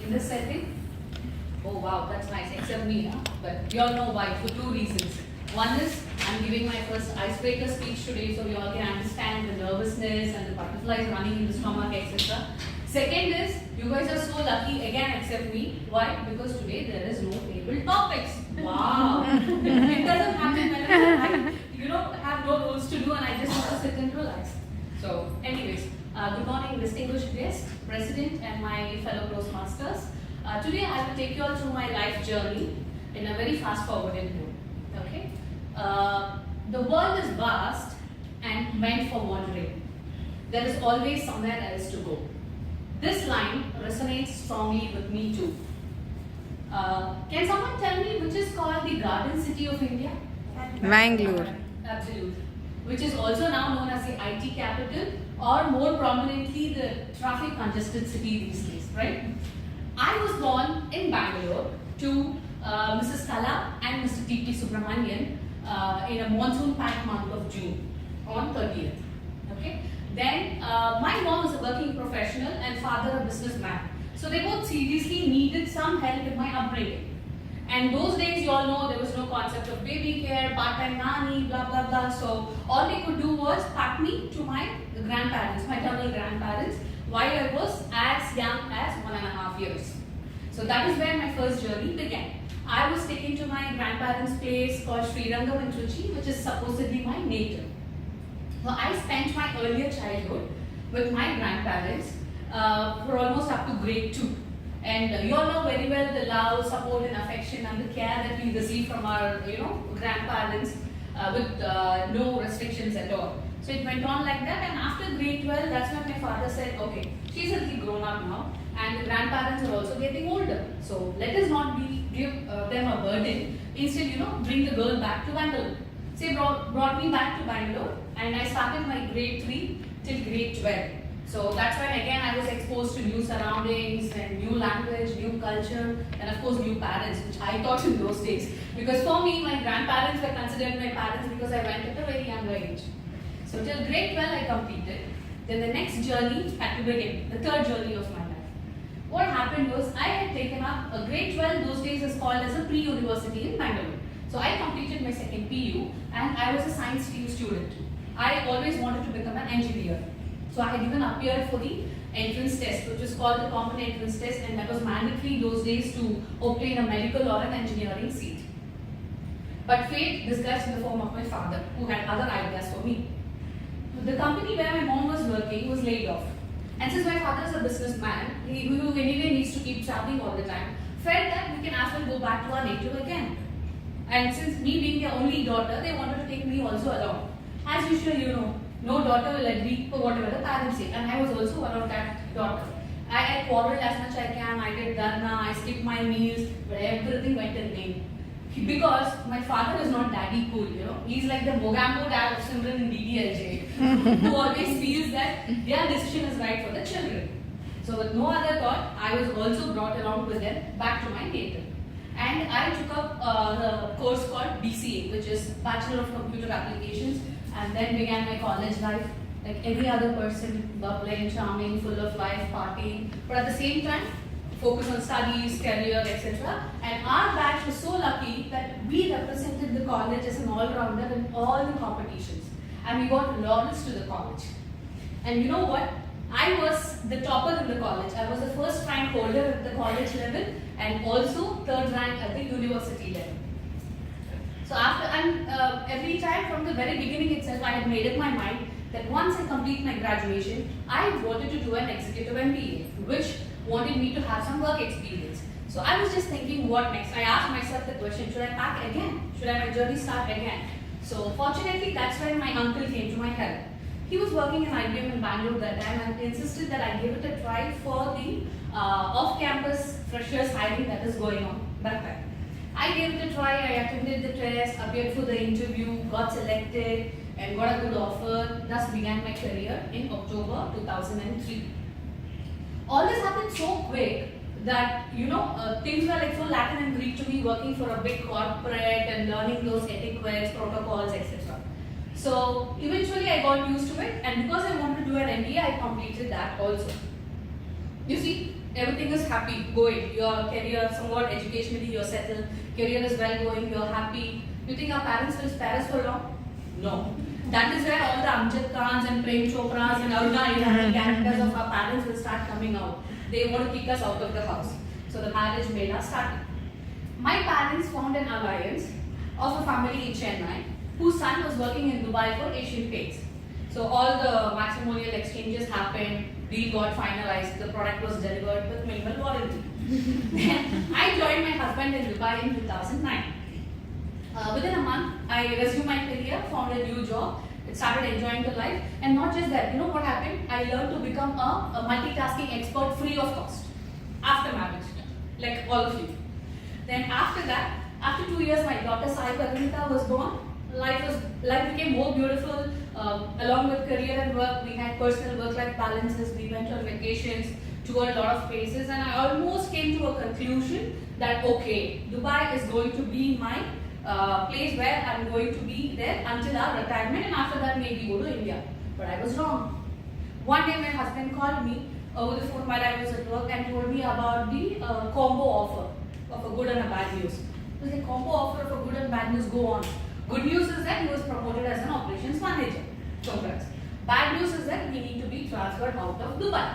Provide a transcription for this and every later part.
in this setting. Oh wow, that's nice, except me, huh? But we all know why, for two reasons. One is, I'm giving my first icebreaker speech today, so you all can understand the nervousness and the butterflies running in the stomach, etc. Second is, you guys are so lucky, again except me. Why? Because today there is no table topics. Wow! It doesn't happen whenever I, have no rules to do and I just want to sit and relax. So, anyways, good morning, distinguished guests, President and my fellow Toastmasters. Today I will take you all through my life journey in a very fast-forwarded mode. Okay? The world is vast and meant for wandering. There is always somewhere else to go. This line resonates strongly with me too. Can someone tell me which is called the Garden City of India? Bangalore. Absolutely. Which is also now known as the IT capital, or more prominently the traffic congested city these days, right? I was born in Bangalore to Mrs. Kala and Mr. T.P. Subramanian in a monsoon-packed month of June on 30th. Okay. Then my mom was a working professional and father a businessman. So they both seriously needed some help in my upbringing. And those days, you all know, there was no concept of baby care, part-time nanny, blah, blah, blah. So all they could do was pack me to my grandparents, maternal grandparents, while I was as young as 1.5 years. So that is where my first journey began. I was taken to my grandparents' place called Srirangam in Trichy, which is supposedly my native. So I spent my earlier childhood with my grandparents for almost up to grade 2. And you all know very well the love, support and affection and the care that we receive from our grandparents with no restrictions at all. So it went on like that, and after grade 12, that's when my father said, okay, she's a little grown up now and the grandparents are also getting older. So let us not give them a burden. Instead, bring the girl back to Bangalore. So he brought me back to Bangalore and I started my grade 3 till grade 12. So that's when again I was exposed to new surroundings and new language, new culture, and of course new parents, which I thought in those days. Because for me, my grandparents were considered my parents because I went at a very young age. So till grade 12 I completed. Then the next journey had to begin, the third journey of my life. What happened was I had taken up a grade 12, those days is called as a pre-university in Bangalore. So I completed my second PU and I was a science stream student. I always wanted to become an engineer. So I had even appeared for the entrance test, which is called the common entrance test, and that was mandatory those days to obtain a medical or an engineering seat. But fate disguised in the form of my father, who had other ideas for me. The company where my mom was working was laid off. And since my father is a businessman, who anyway needs to keep traveling all the time, felt that we can as well go back to our native again. And since me being their only daughter, they wanted to take me also along. As usual, no daughter will agree for whatever the parents say, and I was also one of that daughter. I quarreled as much as I can, I did dharna, I skipped my meals, but everything went in vain. Because my father is not daddy cool, He's like the Mogambo dad of Simran in DDLJ, who always feels that their decision is right for the children. So with no other thought, I was also brought along with them back to my native. And I took up the course called BCA, which is Bachelor of Computer Applications, and then began my college life like every other person, bubbling, charming, full of life, partying, but at the same time, focus on studies, career, etc. And our batch was so lucky that we represented the college as an all-rounder in all the competitions. And we got laurels to the college. And you know what? I was the topper in the college. I was the first rank holder at the college level and also third rank at the university level. So every time from the very beginning itself, I had made up my mind that once I complete my graduation, I wanted to do an executive MBA, which wanted me to have some work experience. So I was just thinking, what next? I asked myself the question, should I pack again? Should my journey start again? So fortunately, that's when my uncle came to my help. He was working in IBM in Bangalore that time and insisted that I give it a try for the off-campus freshers hiring that is going on that time. I gave it a try, I attended the test, appeared for the interview, got selected and got a good offer. Thus began my career in October 2003. All this happened so quick that, things were like so Latin and Greek to me, working for a big corporate and learning those etiquettes, protocols, etc. So eventually I got used to it, and because I wanted to do an MBA, I completed that also. You see, everything is happy going. Your career, somewhat educationally, you're settled. Career is well going. You're happy. You think our parents will spare us for long? No. That is where all the Amjad Khans and Prem Chopras and Aruna Irani characters of our parents will start coming out. They want to kick us out of the house. So the marriage mela started. My parents formed an alliance of a family in Chennai whose son was working in Dubai for Asian Paints. So all the matrimonial exchanges happened, deal got finalized, the product was delivered with minimal warranty. Then I joined my husband in Dubai in 2009. Within a month, I resumed my career, found a new job, started enjoying the life, and not just that, you know what happened? I learned to become a multitasking expert free of cost after marriage, like all of you. Then after that, after 2 years, my daughter Sai Parnita was born. Life became more beautiful. Along with career and work, we had personal work-life balances. We went on vacations, toured a lot of places, and I almost came to a conclusion that okay, Dubai is going to be my place where I'm going to be there until our retirement, and after that maybe go to India. But I was wrong. One day my husband called me over the phone while I was at work and told me about the combo offer of a good and a bad news. It was a combo offer of a good and bad news. Go on. Good news is that he was promoted as an operations manager. Congrats. Bad news is that we need to be transferred out of Dubai.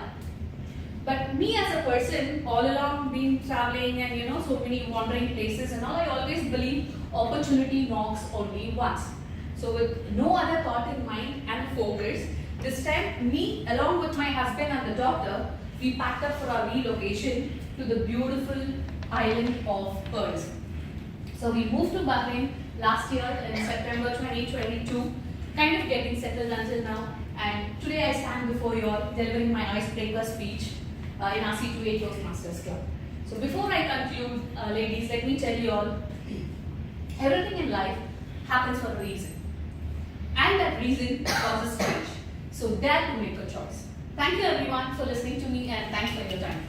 But me as a person, all along been traveling and so many wandering places and all, I always believe opportunity knocks only once. So with no other thought in mind and focus, this time me along with my husband and the doctor, we packed up for our relocation to the beautiful island of Pearls. So we moved to Bahrain last year in September 2022, kind of getting settled until now. And today I stand before you all delivering my icebreaker speech in our C2A Toastmasters Club. So before I conclude, ladies, let me tell you all, everything in life happens for a reason. And that reason causes change. So dare to make a choice. Thank you everyone for listening to me, and thanks for your time.